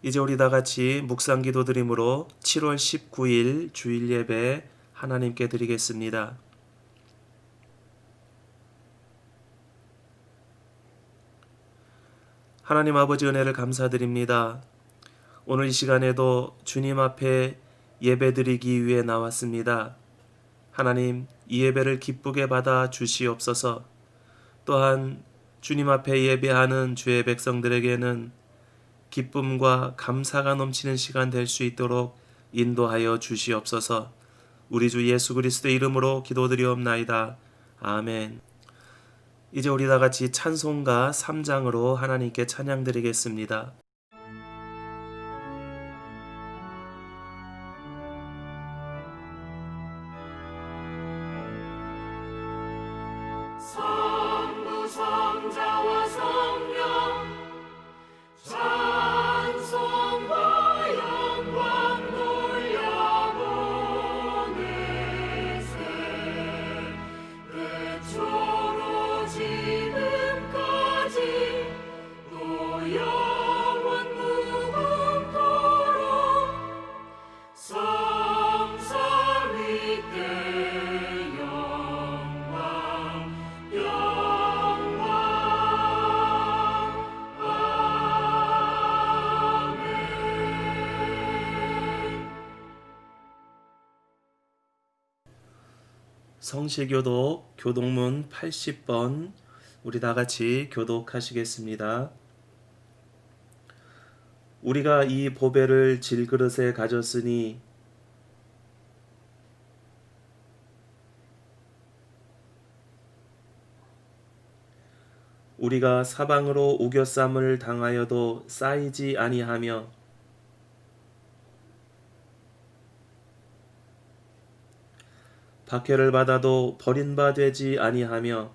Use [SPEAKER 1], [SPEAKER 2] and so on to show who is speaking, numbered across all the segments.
[SPEAKER 1] 이제 우리 다 같이 묵상 기도 드림으로 7월 19일 주일 예배 하나님께 드리겠습니다. 하나님 아버지 은혜를 감사드립니다. 오늘 이 시간에도 주님 앞에 예배 드리기 위해 나왔습니다. 하나님, 이 예배를 기쁘게 받아 주시옵소서. 또한 주님 앞에 예배하는 주의 백성들에게는 기쁨과 감사가 넘치는 시간 될 수 있도록 인도하여 주시옵소서. 우리 주 예수 그리스도의 이름으로 기도드리옵나이다. 아멘. 이제 우리 다 같이 찬송가 3장으로 하나님께 찬양드리겠습니다.
[SPEAKER 2] 성부 성자와 성령 찬송과 영광 돌려보내세 태초로 지금까지 또 영원 무궁토록 성삼 위께 영광
[SPEAKER 1] 성시교도 교독문 80번 우리 다 같이 교독하시겠습니다. 우리가 이 보배를 질그릇에 가졌으니 우리가 사방으로 우겨쌈을 당하여도 쌓이지 아니하며 박해를 받아도 버린 바 되지 아니하며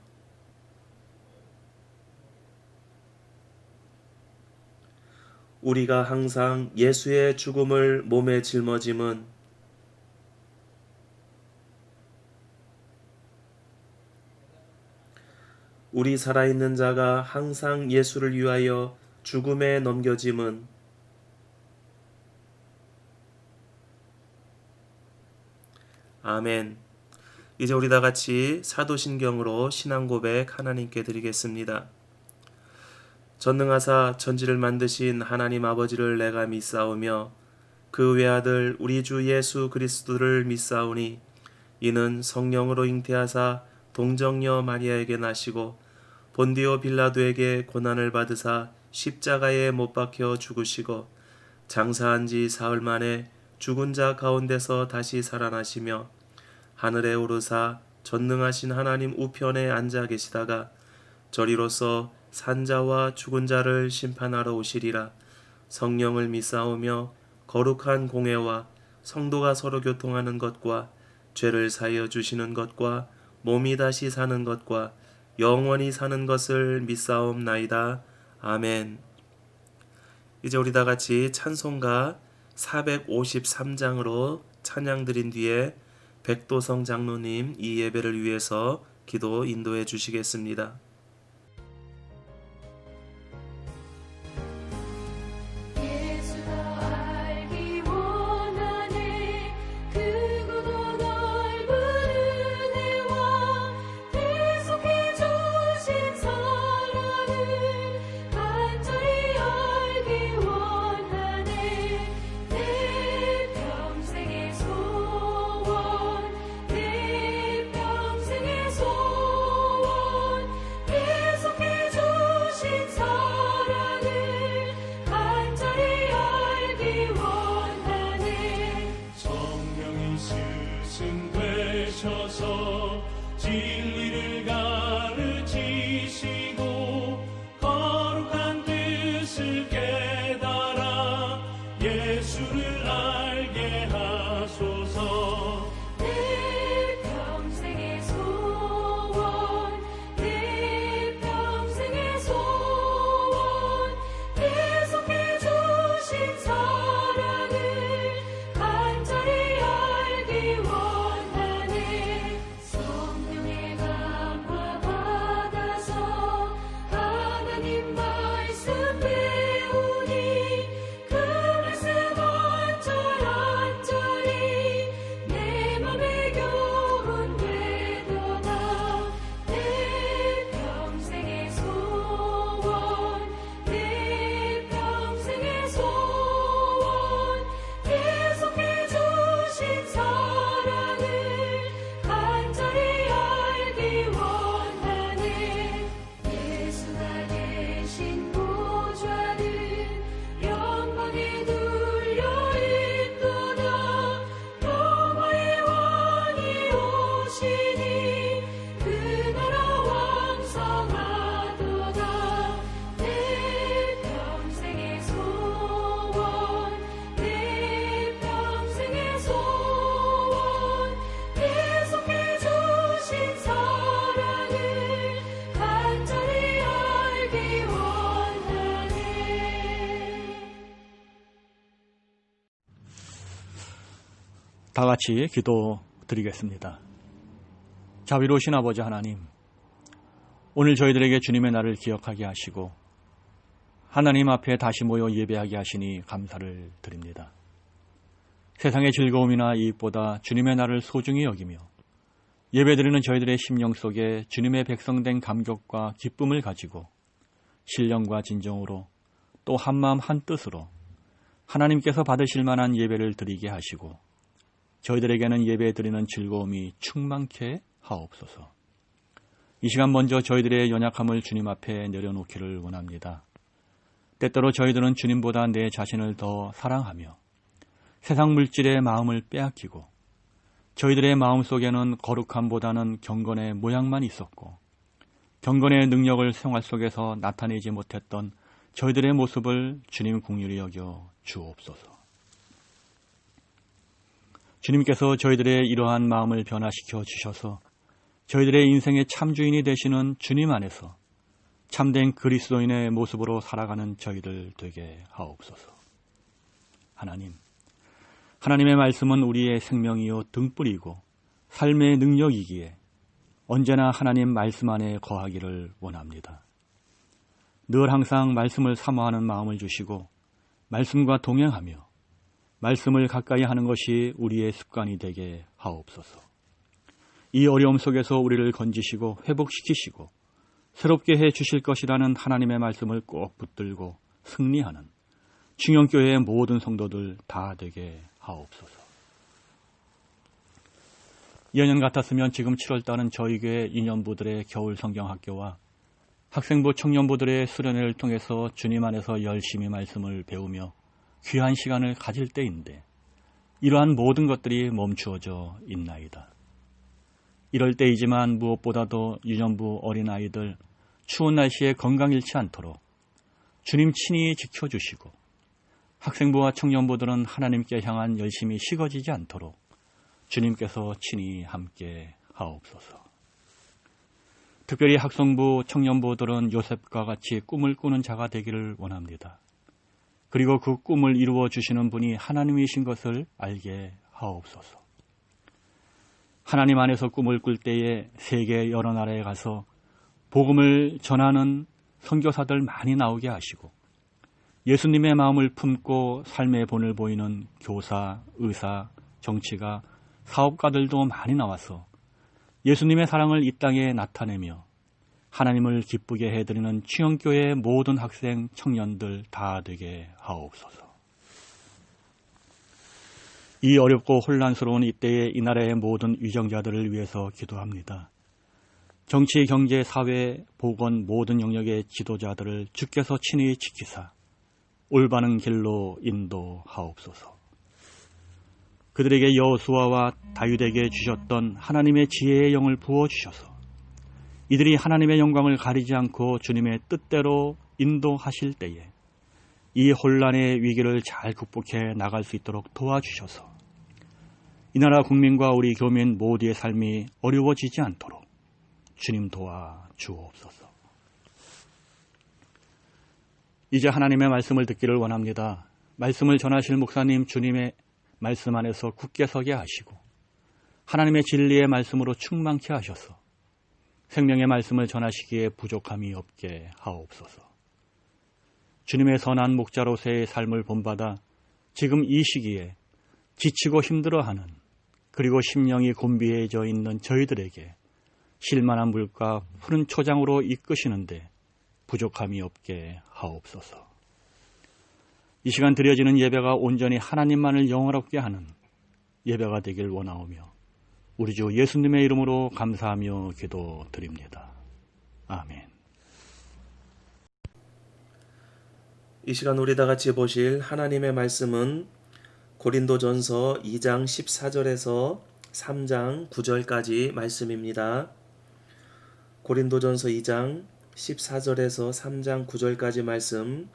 [SPEAKER 1] 우리가 항상 예수의 죽음을 몸에 짊어짐은 우리 살아있는 자가 항상 예수를 위하여 죽음에 넘겨짐은 아멘. 이제 우리 다 같이 사도신경으로 신앙 고백 하나님께 드리겠습니다. 전능하사 천지를 만드신 하나님 아버지를 내가 믿사오며 그 외아들 우리 주 예수 그리스도를 믿사오니 이는 성령으로 잉태하사 동정녀 마리아에게 나시고 본디오 빌라도에게 고난을 받으사 십자가에 못 박혀 죽으시고 장사한 지 사흘 만에 죽은 자 가운데서 다시 살아나시며 하늘에 오르사 전능하신 하나님 우편에 앉아 계시다가 저리로서 산자와 죽은 자를 심판하러 오시리라. 성령을 믿사오며 거룩한 공회와 성도가 서로 교통하는 것과 죄를 사하여 주시는 것과 몸이 다시 사는 것과 영원히 사는 것을 믿사옵나이다. 아멘. 이제 우리 다 같이 찬송가 453장으로 찬양 드린 뒤에 백도성 장로님 이 예배를 위해서 기도 인도해 주시겠습니다.
[SPEAKER 3] 다 같이 기도 드리겠습니다. 자비로우신 아버지 하나님, 오늘 저희들에게 주님의 날을 기억하게 하시고 하나님 앞에 다시 모여 예배하게 하시니 감사를 드립니다. 세상의 즐거움이나 이익보다 주님의 날을 소중히 여기며 예배드리는 저희들의 심령 속에 주님의 백성된 감격과 기쁨을 가지고 신령과 진정으로 또 한마음 한뜻으로 하나님께서 받으실 만한 예배를 드리게 하시고 저희들에게는 예배 드리는 즐거움이 충만케 하옵소서. 이 시간 먼저 저희들의 연약함을 주님 앞에 내려놓기를 원합니다. 때때로 저희들은 주님보다 내 자신을 더 사랑하며 세상 물질의 마음을 빼앗기고 저희들의 마음속에는 거룩함보다는 경건의 모양만 있었고 경건의 능력을 생활 속에서 나타내지 못했던 저희들의 모습을 주님 긍휼히 여겨 주옵소서. 주님께서 저희들의 이러한 마음을 변화시켜 주셔서 저희들의 인생의 참주인이 되시는 주님 안에서 참된 그리스도인의 모습으로 살아가는 저희들 되게 하옵소서. 하나님의 말씀은 우리의 생명이요 등불이고 삶의 능력이기에 언제나 하나님 말씀 안에 거하기를 원합니다. 늘 항상 말씀을 사모하는 마음을 주시고 말씀과 동행하며 말씀을 가까이 하는 것이 우리의 습관이 되게 하옵소서. 이 어려움 속에서 우리를 건지시고 회복시키시고 새롭게 해 주실 것이라는 하나님의 말씀을 꼭 붙들고 승리하는 충영교회의 모든 성도들 다 되게 하옵소서. 2년 같았으면 지금 7월달은 저희 교회 인연부들의 겨울 성경학교와 학생부 청년부들의 수련회를 통해서 주님 안에서 열심히 말씀을 배우며 귀한 시간을 가질 때인데 이러한 모든 것들이 멈추어져 있나이다. 이럴 때이지만 무엇보다도 유년부 어린아이들 추운 날씨에 건강 잃지 않도록 주님 친히 지켜주시고 학생부와 청년부들은 하나님께 향한 열심히 식어지지 않도록 주님께서 친히 함께 하옵소서. 특별히 학생부 청년부들은 요셉과 같이 꿈을 꾸는 자가 되기를 원합니다. 그리고 그 꿈을 이루어 주시는 분이 하나님이신 것을 알게 하옵소서. 하나님 안에서 꿈을 꿀 때에 세계 여러 나라에 가서 복음을 전하는 선교사들 많이 나오게 하시고 예수님의 마음을 품고 삶의 본을 보이는 교사, 의사, 정치가, 사업가들도 많이 나와서 예수님의 사랑을 이 땅에 나타내며 하나님을 기쁘게 해드리는 충영교회의 모든 학생, 청년들 다 되게 하옵소서. 이 어렵고 혼란스러운 이때에 이 나라의 모든 위정자들을 위해서 기도합니다. 정치, 경제, 사회, 보건 모든 영역의 지도자들을 주께서 친히 지키사 올바른 길로 인도하옵소서. 그들에게 여호수아와 다윗에게 주셨던 하나님의 지혜의 영을 부어주셔서 이들이 하나님의 영광을 가리지 않고 주님의 뜻대로 인도하실 때에 이 혼란의 위기를 잘 극복해 나갈 수 있도록 도와주셔서 이 나라 국민과 우리 교민 모두의 삶이 어려워지지 않도록 주님 도와 주옵소서. 이제 하나님의 말씀을 듣기를 원합니다. 말씀을 전하실 목사님 주님의 말씀 안에서 굳게 서게 하시고 하나님의 진리의 말씀으로 충만케 하셔서 생명의 말씀을 전하시기에 부족함이 없게 하옵소서. 주님의 선한 목자로서의 삶을 본받아 지금 이 시기에 지치고 힘들어하는 그리고 심령이 곤비해져 있는 저희들에게 실만한 물과 푸른 초장으로 이끄시는데 부족함이 없게 하옵소서. 이 시간 드려지는 예배가 온전히 하나님만을 영화롭게 하는 예배가 되길 원하오며 우리 주 예수님의 이름으로 감사하며 기도드립니다. 아멘.
[SPEAKER 1] 이 시간 우리 다 같이 보실 하나님의 말씀은 고린도전서 2장 14절에서 3장 9절까지 말씀입니다. 고린도전서 2장 14절에서 3장 9절까지 말씀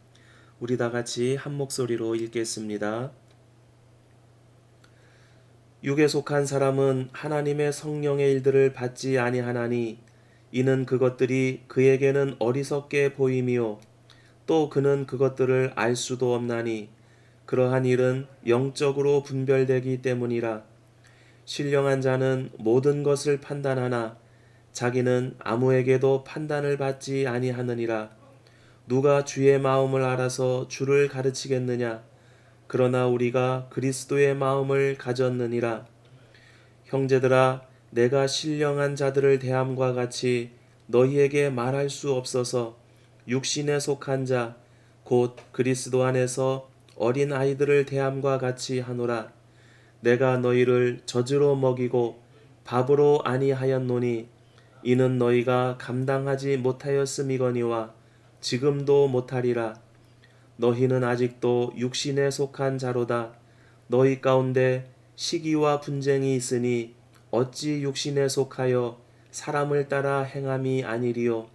[SPEAKER 1] 우리 다 같이 한 목소리로 읽겠습니다. 육에 속한 사람은 하나님의 성령의 일들을 받지 아니하나니 이는 그것들이 그에게는 어리석게 보임이요 또 그는 그것들을 알 수도 없나니 그러한 일은 영적으로 분별되기 때문이라. 신령한 자는 모든 것을 판단하나 자기는 아무에게도 판단을 받지 아니하느니라. 누가 주의 마음을 알아서 주를 가르치겠느냐? 그러나 우리가 그리스도의 마음을 가졌느니라. 형제들아, 내가 신령한 자들을 대함과 같이 너희에게 말할 수 없어서 육신에 속한 자, 곧 그리스도 안에서 어린 아이들을 대함과 같이 하노라. 내가 너희를 젖으로 먹이고 밥으로 아니하였노니 이는 너희가 감당하지 못하였음이거니와 지금도 못하리라. 너희는 아직도 육신에 속한 자로다. 너희 가운데 시기와 분쟁이 있으니 어찌 육신에 속하여 사람을 따라 행함이 아니리요.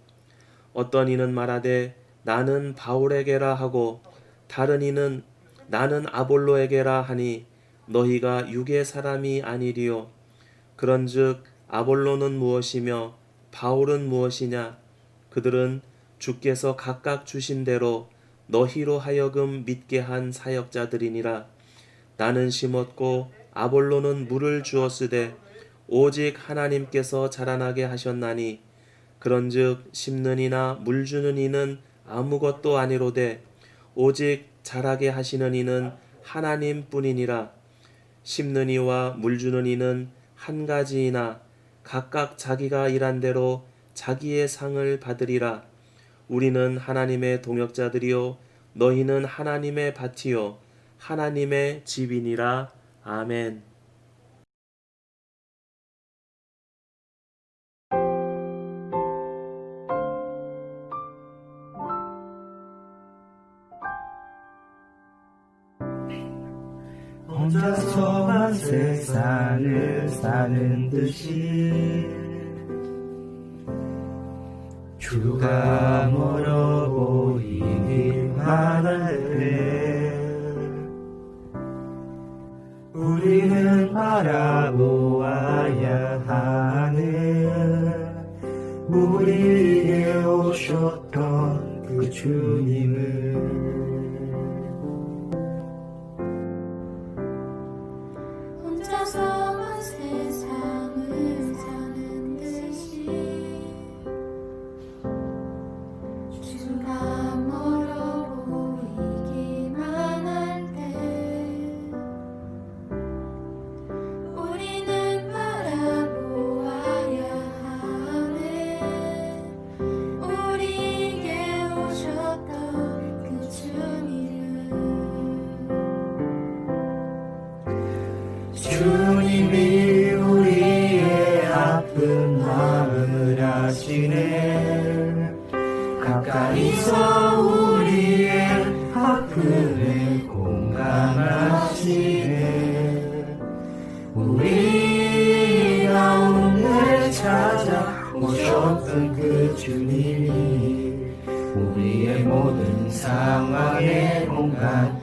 [SPEAKER 1] 어떤 이는 말하되 나는 바울에게라 하고 다른 이는 나는 아볼로에게라 하니 너희가 육의 사람이 아니리요. 그런즉 아볼로는 무엇이며 바울은 무엇이냐? 그들은 주께서 각각 주신 대로 너희로 하여금 믿게 한 사역자들이니라. 나는 심었고 아볼로는 물을 주었으되 오직 하나님께서 자라나게 하셨나니 그런즉 심는 이나 물 주는 이는 아무것도 아니로되 오직 자라게 하시는 이는 하나님뿐이니라. 심는 이와 물 주는 이는 한 가지이나 각각 자기가 일한 대로 자기의 상을 받으리라. 우리는 하나님의 동역자들이요 너희는 하나님의 밭이요 하나님의 집이니라. 아멘.
[SPEAKER 4] 혼자서만 세상을 사는 듯이 주가 멀어 보이기만 할 때 우리는 바라보아야 하는 우리에게 오셨던 그 주님을
[SPEAKER 5] 혼자서만 세상을 사는 듯이 주가 멀어 보이기만 할 때 우리는 바라보아야 하는 우리에게 오셨던 그 주님을
[SPEAKER 4] 주님이 우리의 아픈 마음을 아시네. 가까이서 우리의 아픔에 공감하시네. 우리 가운데 찾아오셨던 그 주님이 우리의 모든 상황에 공감하시네.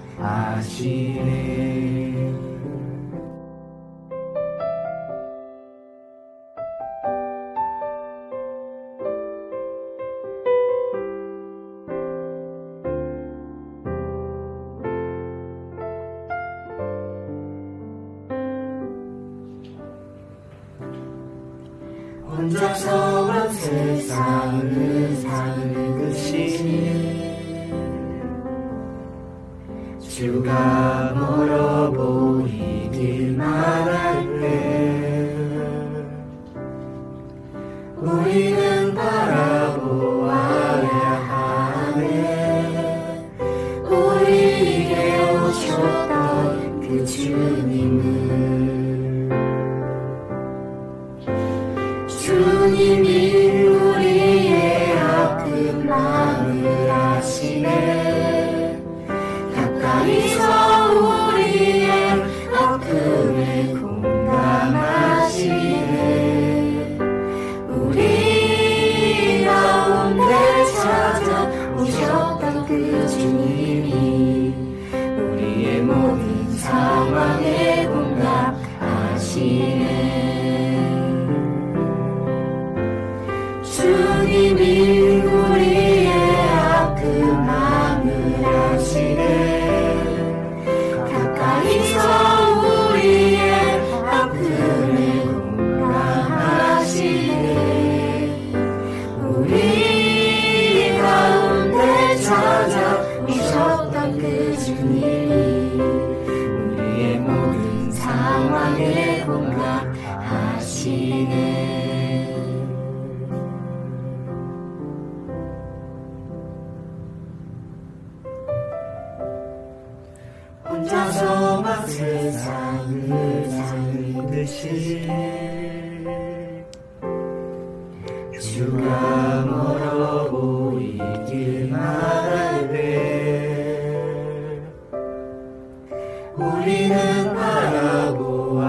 [SPEAKER 4] 혼자서만 세상을 사는 듯이 주가 멀어 보이기만 할 때 우리는 바라보아야 하네. 우리에게 오셨던 그 주님을 주님이 우리의 아픈 마음을 아시네. 가까이서 우리의 아픔에 공감하시네. 우리 가운데 찾아오셨던 그 주님이 우리의 모든 상황에 공감하시네. 오셨던 그 주님이 우리의 모든 상황에 공감하시네. 혼자서 막 세상을 살듯이 주가 멀어 보이기만 할 때 우리는 바라보아야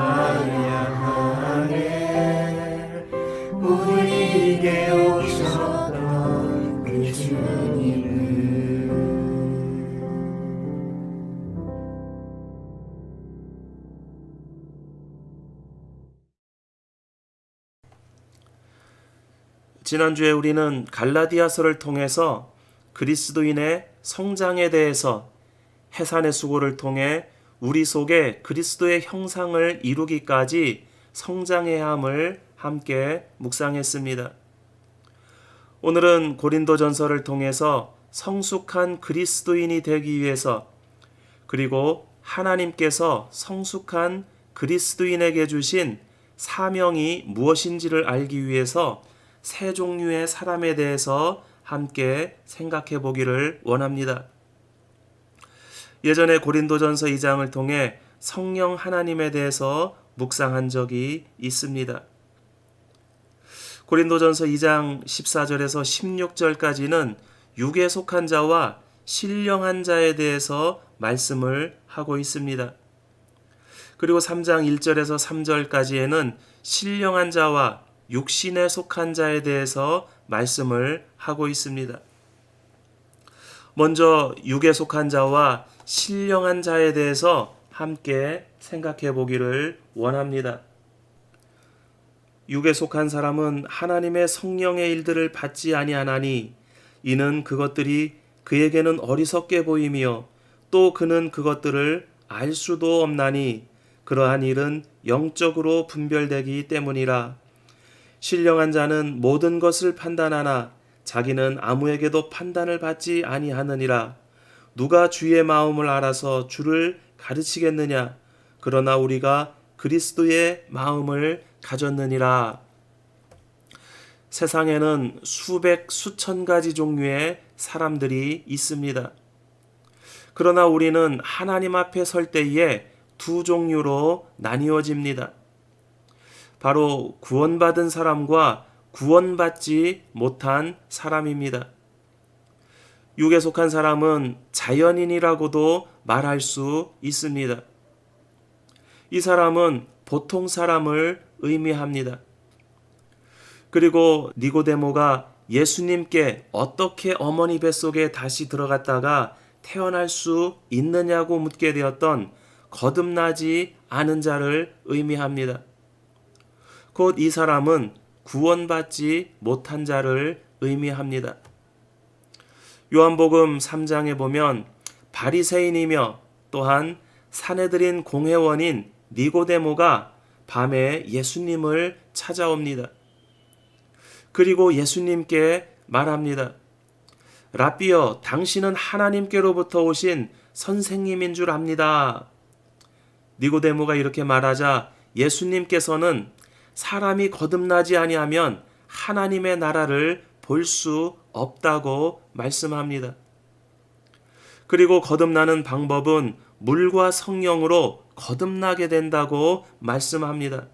[SPEAKER 4] 하네. 우리에게 오셨던 그 주님을.
[SPEAKER 1] 지난주에 우리는 갈라디아서를 통해서 그리스도인의 성장에 대해서 해산의 수고를 통해 우리 속에 그리스도의 형상을 이루기까지 성장해야 함을 함께 묵상했습니다. 오늘은 고린도전서를 통해서 성숙한 그리스도인이 되기 위해서 그리고 하나님께서 성숙한 그리스도인에게 주신 사명이 무엇인지를 알기 위해서 세 종류의 사람에 대해서 함께 생각해 보기를 원합니다. 예전에 고린도전서 2장을 통해 성령 하나님에 대해서 묵상한 적이 있습니다. 고린도전서 2장 14절에서 16절까지는 육에 속한 자와 신령한 자에 대해서 말씀을 하고 있습니다. 그리고 3장 1절에서 3절까지에는 신령한 자와 육신에 속한 자에 대해서 말씀을 하고 있습니다. 먼저 육에 속한 자와 신령한 자에 대해서 함께 생각해 보기를 원합니다. 육에 속한 사람은 하나님의 성령의 일들을 받지 아니하나니 이는 그것들이 그에게는 어리석게 보이며 또 그는 그것들을 알 수도 없나니 그러한 일은 영적으로 분별되기 때문이라. 신령한 자는 모든 것을 판단하나 자기는 아무에게도 판단을 받지 아니하느니라. 누가 주의 마음을 알아서 주를 가르치겠느냐? 그러나 우리가 그리스도의 마음을 가졌느니라. 세상에는 수백 수천 가지 종류의 사람들이 있습니다. 그러나 우리는 하나님 앞에 설 때에 두 종류로 나뉘어집니다. 바로 구원받은 사람과 구원받지 못한 사람입니다. 육에 속한 사람은 자연인이라고도 말할 수 있습니다. 이 사람은 보통 사람을 의미합니다. 그리고 니고데모가 예수님께 어떻게 어머니 뱃속에 다시 들어갔다가 태어날 수 있느냐고 묻게 되었던 거듭나지 않은 자를 의미합니다. 곧 이 사람은 구원받지 못한 자를 의미합니다. 요한복음 3장에 보면 바리새인이며 또한 사내들인 공회원인 니고데모가 밤에 예수님을 찾아옵니다. 그리고 예수님께 말합니다. 라삐여, 당신은 하나님께로부터 오신 선생님인 줄 압니다. 니고데모가 이렇게 말하자 예수님께서는 사람이 거듭나지 아니하면 하나님의 나라를 볼 수 없다고 말씀합니다. 그리고 거듭나는 방법은 물과 성령으로 거듭나게 된다고 말씀합니다.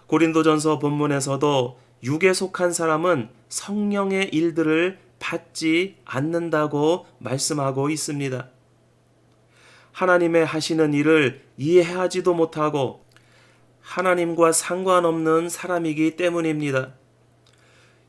[SPEAKER 1] 고린도전서 본문에서도 육에 속한 사람은 성령의 일들을 받지 않는다고 말씀하고 있습니다. 하나님의 하시는 일을 이해하지도 못하고 하나님과 상관없는 사람이기 때문입니다.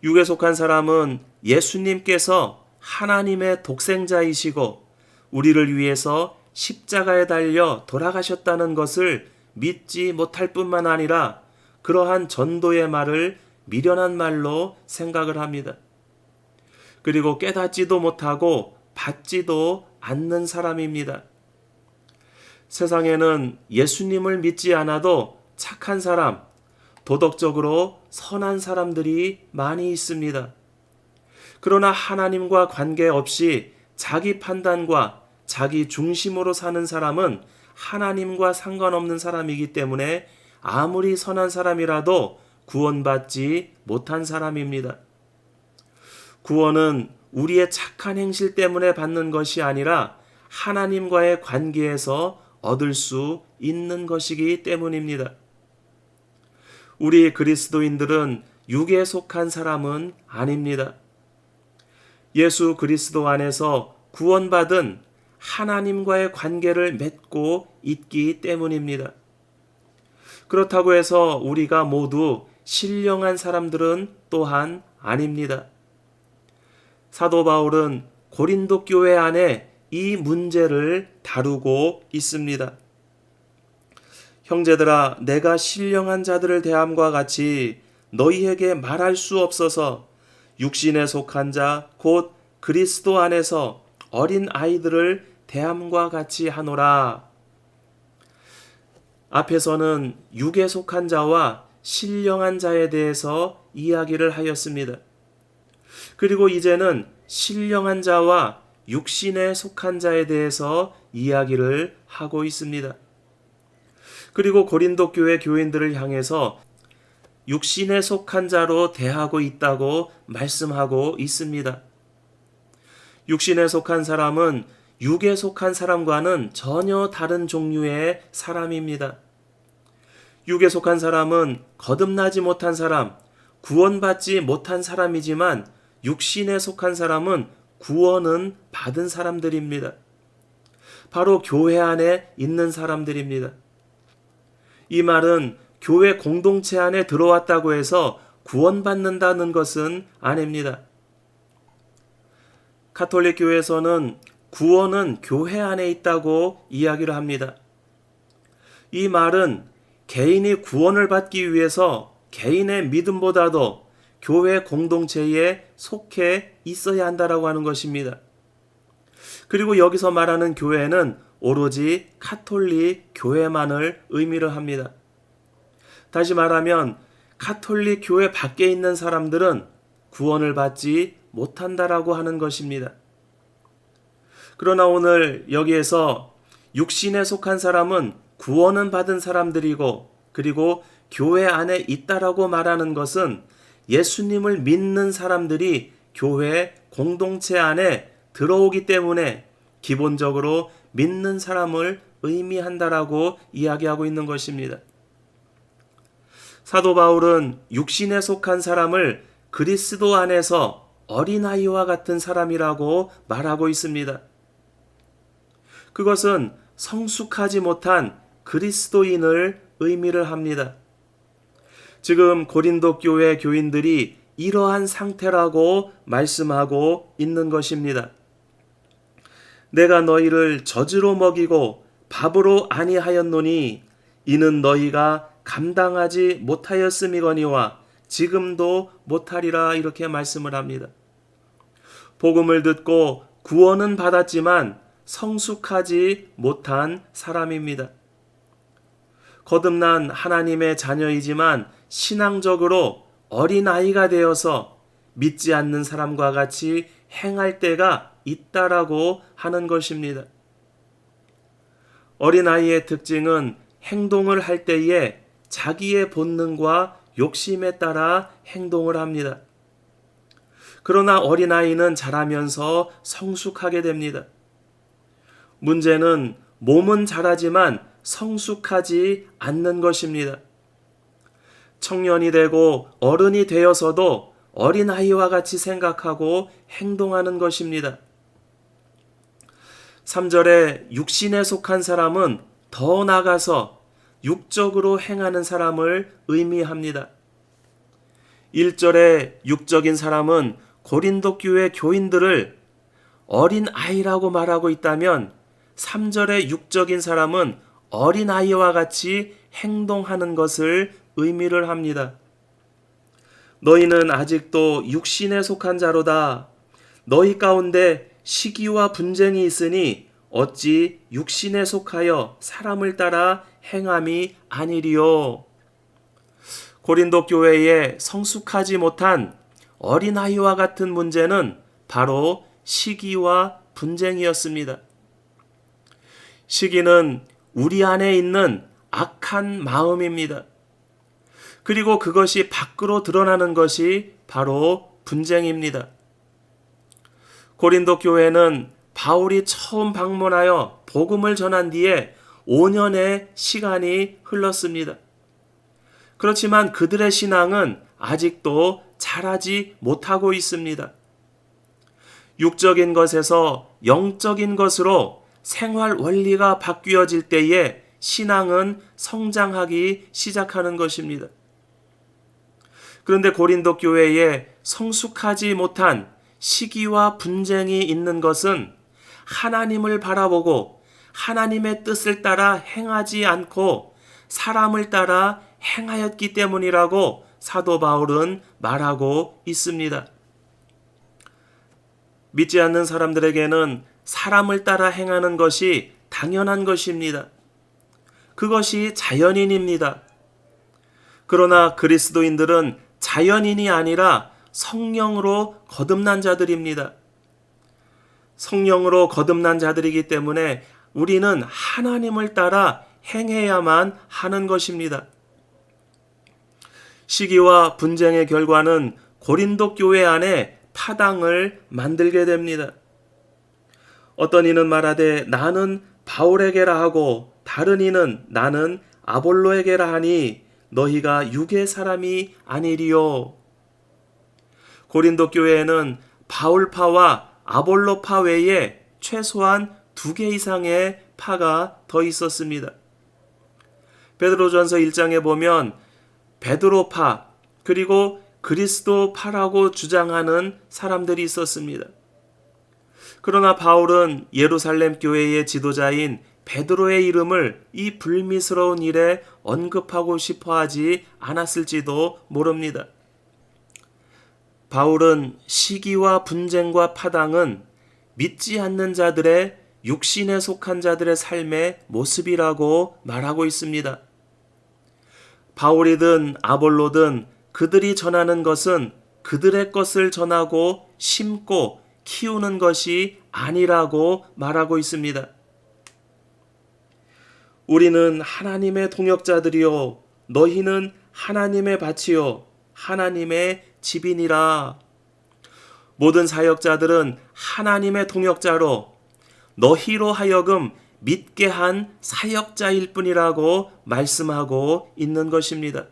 [SPEAKER 1] 육에 속한 사람은 예수님께서 하나님의 독생자이시고 우리를 위해서 십자가에 달려 돌아가셨다는 것을 믿지 못할 뿐만 아니라 그러한 전도의 말을 미련한 말로 생각을 합니다. 그리고 깨닫지도 못하고 받지도 않는 사람입니다. 세상에는 예수님을 믿지 않아도 착한 사람, 도덕적으로 선한 사람들이 많이 있습니다. 그러나 하나님과 관계없이 자기 판단과 자기 중심으로 사는 사람은 하나님과 상관없는 사람이기 때문에 아무리 선한 사람이라도 구원받지 못한 사람입니다. 구원은 우리의 착한 행실 때문에 받는 것이 아니라 하나님과의 관계에서 얻을 수 있는 것이기 때문입니다. 우리 그리스도인들은 육에 속한 사람은 아닙니다. 예수 그리스도 안에서 구원받은 하나님과의 관계를 맺고 있기 때문입니다. 그렇다고 해서 우리가 모두 신령한 사람들은 또한 아닙니다. 사도 바울은 고린도 교회 안에 이 문제를 다루고 있습니다. 형제들아, 내가 신령한 자들을 대함과 같이 너희에게 말할 수 없어서 육신에 속한 자 곧 그리스도 안에서 어린 아이들을 대함과 같이 하노라. 앞에서는 육에 속한 자와 신령한 자에 대해서 이야기를 하였습니다. 그리고 이제는 신령한 자와 육신에 속한 자에 대해서 이야기를 하고 있습니다. 그리고 고린도 교회 교인들을 향해서 육신에 속한 자로 대하고 있다고 말씀하고 있습니다. 육신에 속한 사람은 육에 속한 사람과는 전혀 다른 종류의 사람입니다. 육에 속한 사람은 거듭나지 못한 사람, 구원받지 못한 사람이지만 육신에 속한 사람은 구원은 받은 사람들입니다. 바로 교회 안에 있는 사람들입니다. 이 말은 교회 공동체 안에 들어왔다고 해서 구원받는다는 것은 아닙니다. 가톨릭 교회에서는 구원은 교회 안에 있다고 이야기를 합니다. 이 말은 개인이 구원을 받기 위해서 개인의 믿음보다도 교회 공동체에 속해 있어야 한다라고 하는 것입니다. 그리고 여기서 말하는 교회는 오로지 가톨릭 교회만을 의미를 합니다. 다시 말하면 가톨릭 교회 밖에 있는 사람들은 구원을 받지 못한다라고 하는 것입니다. 그러나 오늘 여기에서 육신에 속한 사람은 구원은 받은 사람들이고 그리고 교회 안에 있다라고 말하는 것은 예수님을 믿는 사람들이 교회 공동체 안에 들어오기 때문에 기본적으로 믿는 사람을 의미한다라고 이야기하고 있는 것입니다. 사도 바울은 육신에 속한 사람을 그리스도 안에서 어린아이와 같은 사람이라고 말하고 있습니다. 그것은 성숙하지 못한 그리스도인을 의미를 합니다. 지금 고린도 교회 교인들이 이러한 상태라고 말씀하고 있는 것입니다. 내가 너희를 젖으로 먹이고 밥으로 아니하였노니 이는 너희가 감당하지 못하였음이거니와 지금도 못하리라 이렇게 말씀을 합니다. 복음을 듣고 구원은 받았지만 성숙하지 못한 사람입니다. 거듭난 하나님의 자녀이지만 신앙적으로 어린아이가 되어서 믿지 않는 사람과 같이 행할 때가 있다라고 하는 것입니다. 어린아이의 특징은 행동을 할 때에 자기의 본능과 욕심에 따라 행동을 합니다. 그러나 어린아이는 자라면서 성숙하게 됩니다. 문제는 몸은 자라지만 성숙하지 않는 것입니다. 청년이 되고 어른이 되어서도 어린아이와 같이 생각하고 행동하는 것입니다. 3절에 육신에 속한 사람은 더 나아가서 육적으로 행하는 사람을 의미합니다. 1절에 육적인 사람은 고린도 교회 교인들을 어린아이라고 말하고 있다면 3절의 육적인 사람은 어린아이와 같이 행동하는 것을 의미를 합니다. 너희는 아직도 육신에 속한 자로다. 너희 가운데 시기와 분쟁이 있으니 어찌 육신에 속하여 사람을 따라 행함이 아니리요. 고린도 교회에 성숙하지 못한 어린아이와 같은 문제는 바로 시기와 분쟁이었습니다. 시기는 우리 안에 있는 악한 마음입니다. 그리고 그것이 밖으로 드러나는 것이 바로 분쟁입니다. 고린도 교회는 바울이 처음 방문하여 복음을 전한 뒤에 5년의 시간이 흘렀습니다. 그렇지만 그들의 신앙은 아직도 자라지 못하고 있습니다. 육적인 것에서 영적인 것으로 생활 원리가 바뀌어질 때에 신앙은 성장하기 시작하는 것입니다. 그런데 고린도 교회에 성숙하지 못한 시기와 분쟁이 있는 것은 하나님을 바라보고 하나님의 뜻을 따라 행하지 않고 사람을 따라 행하였기 때문이라고 사도 바울은 말하고 있습니다. 믿지 않는 사람들에게는 사람을 따라 행하는 것이 당연한 것입니다. 그것이 자연인입니다. 그러나 그리스도인들은 자연인이 아니라 성령으로 거듭난 자들입니다. 성령으로 거듭난 자들이기 때문에 우리는 하나님을 따라 행해야만 하는 것입니다. 시기와 분쟁의 결과는 고린도 교회 안에 파당을 만들게 됩니다. 어떤 이는 말하되 나는 바울에게라 하고 다른 이는 나는 아볼로에게라 하니 너희가 육의 사람이 아니리요. 고린도 교회에는 바울파와 아볼로파 외에 최소한 2개 이상의 파가 더 있었습니다. 베드로전서 1장에 보면 베드로파 그리고 그리스도파라고 주장하는 사람들이 있었습니다. 그러나 바울은 예루살렘 교회의 지도자인 베드로의 이름을 이 불미스러운 일에 언급하고 싶어 하지 않았을지도 모릅니다. 바울은 시기와 분쟁과 파당은 믿지 않는 자들의 육신에 속한 자들의 삶의 모습이라고 말하고 있습니다. 바울이든 아볼로든 그들이 전하는 것은 그들의 것을 전하고 심고 키우는 것이 아니라고 말하고 있습니다. 우리는 하나님의 동역자들이요 너희는 하나님의 밭이요 하나님의 집이니라. 모든 사역자들은 하나님의 동역자로 너희로 하여금 믿게 한 사역자일 뿐이라고 말씀하고 있는 것입니다.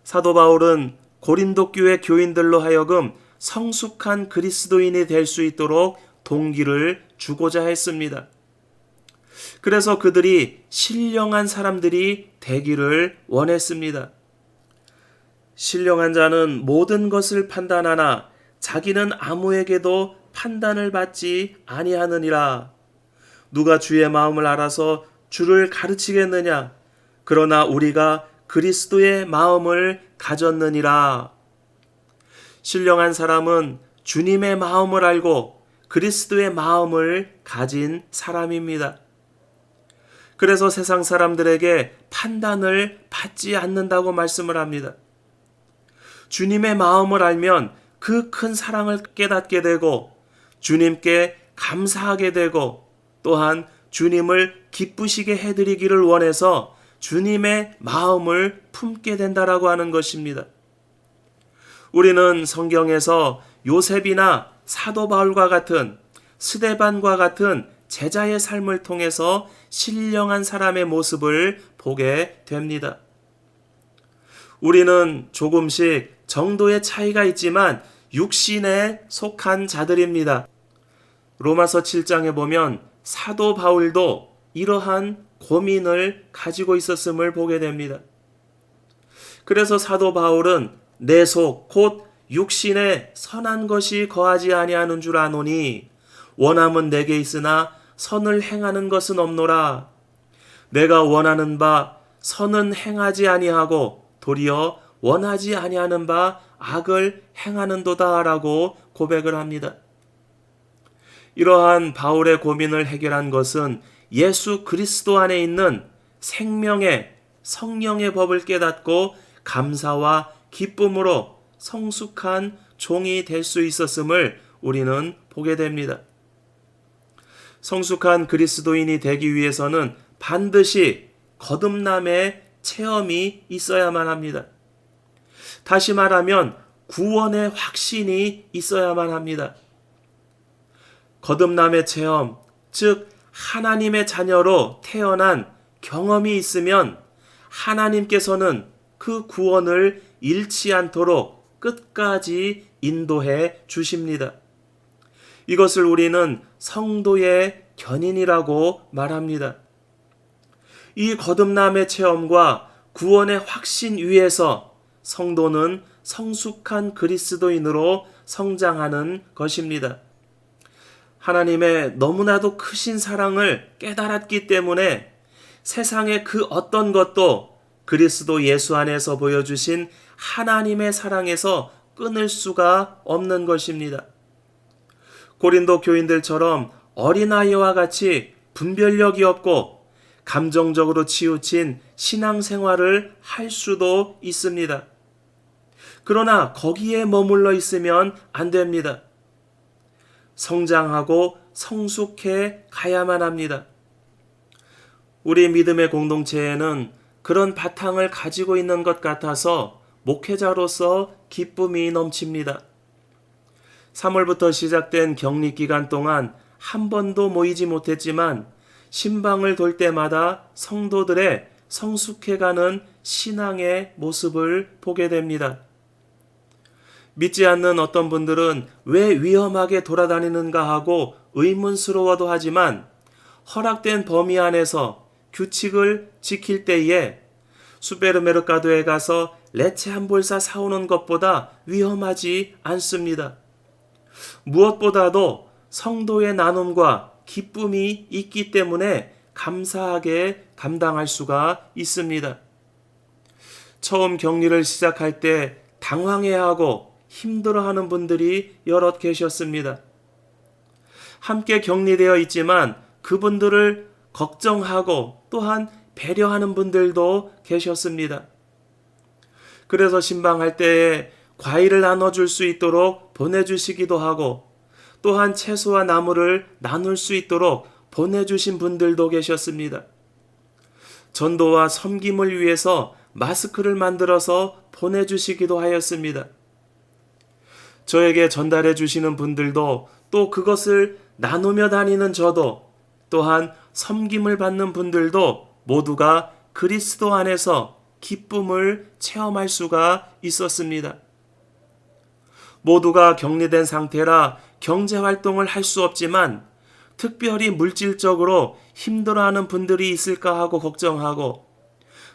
[SPEAKER 1] 사도 바울은 고린도 교회 교인들로 하여금 성숙한 그리스도인이 될 수 있도록 동기를 주고자 했습니다. 그래서 그들이 신령한 사람들이 되기를 원했습니다. 신령한 자는 모든 것을 판단하나 자기는 아무에게도 판단을 받지 아니하느니라. 누가 주의 마음을 알아서 주를 가르치겠느냐? 그러나 우리가 그리스도의 마음을 가졌느니라. 신령한 사람은 주님의 마음을 알고 그리스도의 마음을 가진 사람입니다. 그래서 세상 사람들에게 판단을 받지 않는다고 말씀을 합니다. 주님의 마음을 알면 그 큰 사랑을 깨닫게 되고 주님께 감사하게 되고 또한 주님을 기쁘시게 해드리기를 원해서 주님의 마음을 품게 된다라고 하는 것입니다. 우리는 성경에서 요셉이나 사도 바울과 같은 스데반과 같은 제자의 삶을 통해서 신령한 사람의 모습을 보게 됩니다. 우리는 조금씩 정도의 차이가 있지만 육신에 속한 자들입니다. 로마서 7장에 보면 사도 바울도 이러한 고민을 가지고 있었음을 보게 됩니다. 그래서 사도 바울은 내 속 곧 육신에 선한 것이 거하지 아니하는 줄 아노니 원함은 내게 있으나 선을 행하는 것은 없노라. 내가 원하는 바 선은 행하지 아니하고 도리어 원하지 아니하는 바 악을 행하는도다라고 고백을 합니다. 이러한 바울의 고민을 해결한 것은 예수 그리스도 안에 있는 생명의 성령의 법을 깨닫고 감사와 기쁨으로 성숙한 종이 될 수 있었음을 우리는 보게 됩니다. 성숙한 그리스도인이 되기 위해서는 반드시 거듭남의 체험이 있어야만 합니다. 다시 말하면 구원의 확신이 있어야만 합니다. 거듭남의 체험, 즉 하나님의 자녀로 태어난 경험이 있으면 하나님께서는 그 구원을 잃지 않도록 끝까지 인도해 주십니다. 이것을 우리는 성도의 견인이라고 말합니다. 이 거듭남의 체험과 구원의 확신 위에서 성도는 성숙한 그리스도인으로 성장하는 것입니다. 하나님의 너무나도 크신 사랑을 깨달았기 때문에 세상의 그 어떤 것도 그리스도 예수 안에서 보여주신 하나님의 사랑에서 끊을 수가 없는 것입니다. 고린도 교인들처럼 어린아이와 같이 분별력이 없고 감정적으로 치우친 신앙생활을 할 수도 있습니다. 그러나 거기에 머물러 있으면 안 됩니다. 성장하고 성숙해 가야만 합니다. 우리 믿음의 공동체에는 그런 바탕을 가지고 있는 것 같아서 목회자로서 기쁨이 넘칩니다. 3월부터 시작된 격리 기간 동안 한 번도 모이지 못했지만 신방을 돌 때마다 성도들의 성숙해가는 신앙의 모습을 보게 됩니다. 믿지 않는 어떤 분들은 왜 위험하게 돌아다니는가 하고 의문스러워도 하지만 허락된 범위 안에서 규칙을 지킬 때에 수베르메르카도에 가서 레체 한 볼사 사오는 것보다 위험하지 않습니다. 무엇보다도 성도의 나눔과 기쁨이 있기 때문에 감사하게 감당할 수가 있습니다. 처음 격리를 시작할 때 당황해하고 힘들어하는 분들이 여럿 계셨습니다. 함께 격리되어 있지만 그분들을 걱정하고 또한 배려하는 분들도 계셨습니다. 그래서 신방할 때에 과일을 나눠줄 수 있도록 보내주시기도 하고 또한 채소와 나물을 나눌 수 있도록 보내주신 분들도 계셨습니다. 전도와 섬김을 위해서 마스크를 만들어서 보내주시기도 하였습니다. 저에게 전달해 주시는 분들도 또 그것을 나누며 다니는 저도 또한 섬김을 받는 분들도 모두가 그리스도 안에서 기쁨을 체험할 수가 있었습니다. 모두가 격리된 상태라 경제활동을 할 수 없지만 특별히 물질적으로 힘들어하는 분들이 있을까 하고 걱정하고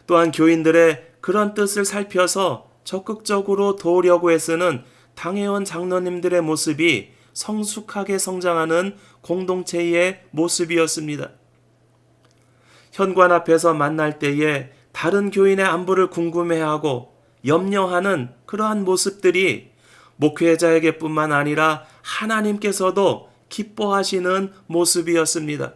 [SPEAKER 1] 또한 교인들의 그런 뜻을 살펴서 적극적으로 도우려고 애쓰는 당회원 장로님들의 모습이 성숙하게 성장하는 공동체의 모습이었습니다. 현관 앞에서 만날 때에 다른 교인의 안부를 궁금해하고 염려하는 그러한 모습들이 목회자에게뿐만 아니라 하나님께서도 기뻐하시는 모습이었습니다.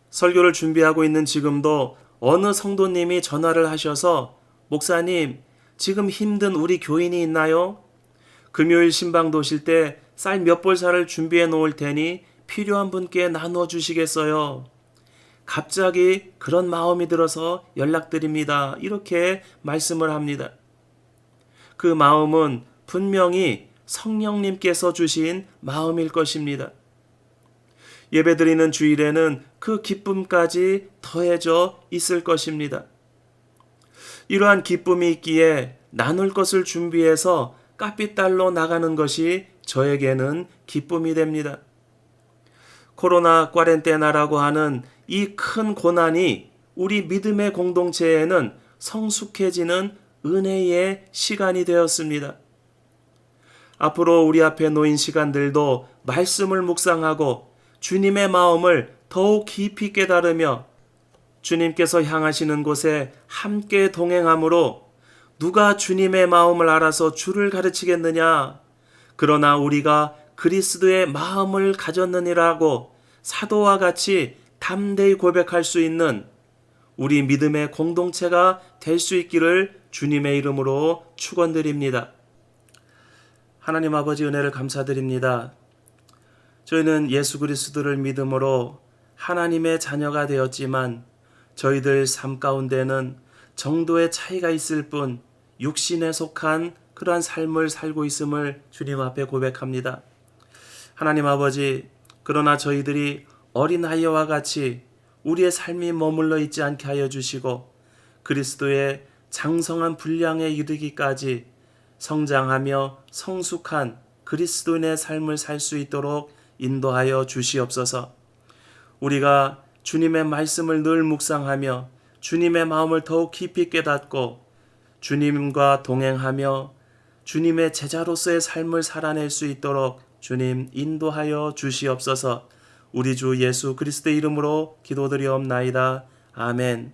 [SPEAKER 1] 설교를 준비하고 있는 지금도 어느 성도님이 전화를 하셔서 목사님, 지금 힘든 우리 교인이 있나요? 금요일 신방 도실 때 쌀 몇 볼사를 준비해 놓을 테니 필요한 분께 나눠 주시겠어요? 갑자기 그런 마음이 들어서 연락드립니다. 이렇게 말씀을 합니다. 그 마음은 분명히 성령님께서 주신 마음일 것입니다. 예배드리는 주일에는 그 기쁨까지 더해져 있을 것입니다. 이러한 기쁨이 있기에 나눌 것을 준비해서 까삐달로 나가는 것이 저에게는 기쁨이 됩니다. 코로나 꽈렌테나라고 하는 이 큰 고난이 우리 믿음의 공동체에는 성숙해지는 은혜의 시간이 되었습니다. 앞으로 우리 앞에 놓인 시간들도 말씀을 묵상하고 주님의 마음을 더욱 깊이 깨달으며 주님께서 향하시는 곳에 함께 동행함으로 누가 주님의 마음을 알아서 주를 가르치겠느냐? 그러나 우리가 그리스도의 마음을 가졌느니라고 사도와 같이 담대히 고백할 수 있는 우리 믿음의 공동체가 될 수 있기를 주님의 이름으로 축원드립니다. 하나님 아버지 은혜를 감사드립니다. 저희는 예수 그리스도를 믿음으로 하나님의 자녀가 되었지만 저희들 삶 가운데는 정도의 차이가 있을 뿐 육신에 속한 그러한 삶을 살고 있음을 주님 앞에 고백합니다. 하나님 아버지, 그러나 저희들이 어린아이와 같이 우리의 삶이 머물러 있지 않게 하여 주시고 그리스도의 장성한 분량에 이르기까지 성장하며 성숙한 그리스도인의 삶을 살 수 있도록 인도하여 주시옵소서. 우리가 주님의 말씀을 늘 묵상하며 주님의 마음을 더욱 깊이 깨닫고 주님과 동행하며 주님의 제자로서의 삶을 살아낼 수 있도록 주님 인도하여 주시옵소서. 우리 주 예수 그리스도의 이름으로 기도드리옵나이다. 아멘.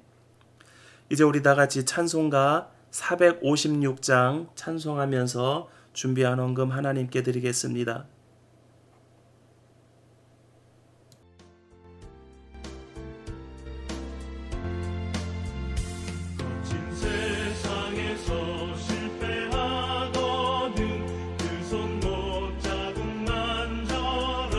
[SPEAKER 1] 이제 우리 다 같이 찬송가 456장 찬송하면서 준비한 헌금 하나님께 드리겠습니다.
[SPEAKER 2] 거친 세상에서 실패하거든 그 손 못 자국 만져라.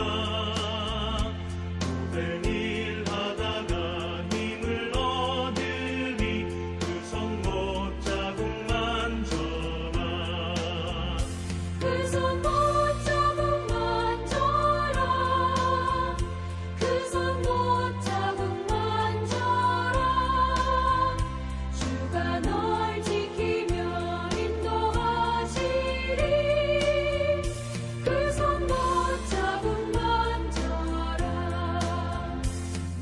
[SPEAKER 2] 모든 일 하다가 힘을 얻으리 그 손 못 자국 만져라.
[SPEAKER 5] 그 손 못 자국 만져라. 그 손 못 자국 만져라. 주가 널 지키며 인도하시리. 그 손 못 자국 만져라.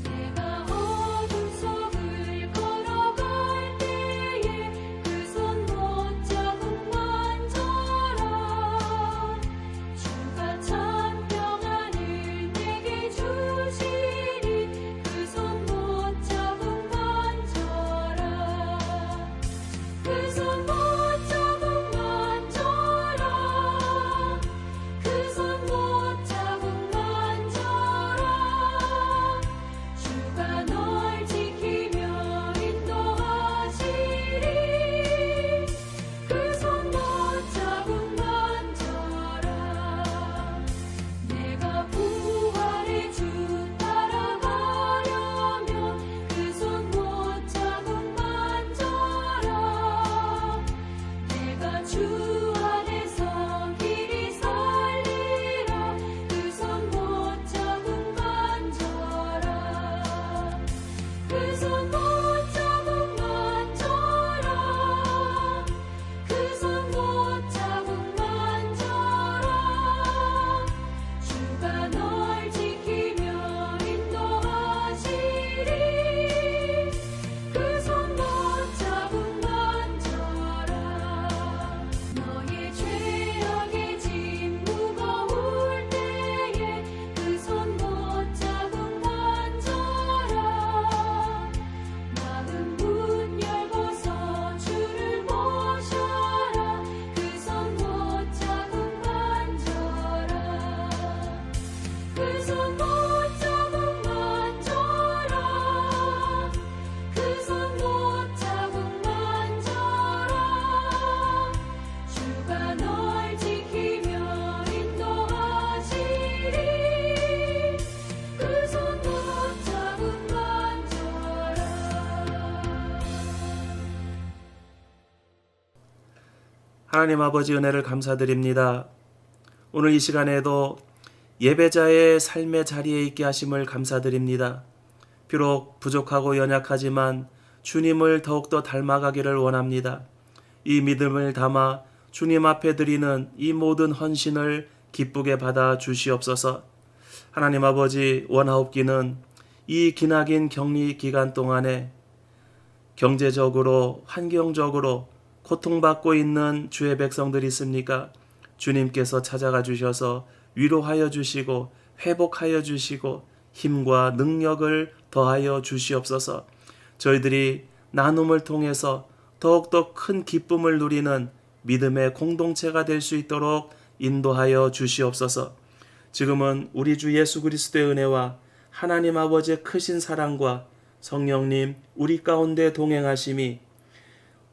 [SPEAKER 5] 내가 어둠 속을 걸어갈 때에 그 손 못 자국 만져라. 주가 참 평안을 내게 주시리. 그 손 못 자국 만져라. 그 손 못 자국 만져라. 그 손 못 자국 만져라. 주가 널 지키며 인도하시리. 그 손 못 자국 만져라. 내가 부활의 주 따라가려면 그 손 못 자국 만져라. 내가 주 안에서 길이 살리라. 그 손 못 자국 만져라. 그 손 못 자국 만져라. 그 손 못 자국 만져라. 주가 널 지키며 인도하시리. 그 손 못 자국 만져라. 너의 죄악의 짐 무거울 때에 그 손 못 자국 만져라. 마음 문 열고서 주를 모셔라. 그 손 못 자국 만져라. 그 손 못 자국 만져라. 그 손 못 자국 만져라. 주가 널 지키며 인도하시리. 그 손 못 자국 만져라.
[SPEAKER 1] 하나님 아버지 은혜를 감사드립니다. 오늘 이 시간에도 예배자의 삶의 자리에 있게 하심을 감사드립니다. 비록 부족하고 연약하지만 주님을 더욱더 닮아가기를 원합니다. 이 믿음을 담아 주님 앞에 드리는 이 모든 헌신을 기쁘게 받아 주시옵소서. 하나님 아버지, 원하옵기는 이 기나긴 격리 기간 동안에 경제적으로 환경적으로 고통받고 있는 주의 백성들이 있습니까? 주님께서 찾아가 주셔서 위로하여 주시고 회복하여 주시고 힘과 능력을 더하여 주시옵소서. 저희들이 나눔을 통해서 더욱더 큰 기쁨을 누리는 믿음의 공동체가 될 수 있도록 인도하여 주시옵소서. 지금은 우리 주 예수 그리스도의 은혜와 하나님 아버지의 크신 사랑과 성령님 우리 가운데 동행하심이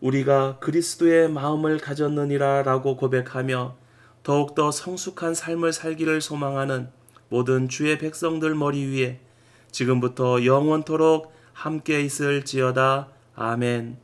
[SPEAKER 1] 우리가 그리스도의 마음을 가졌느니라 라고 고백하며 더욱더 성숙한 삶을 살기를 소망하는 모든 주의 백성들 머리 위에 지금부터 영원토록 함께 있을지어다. 아멘.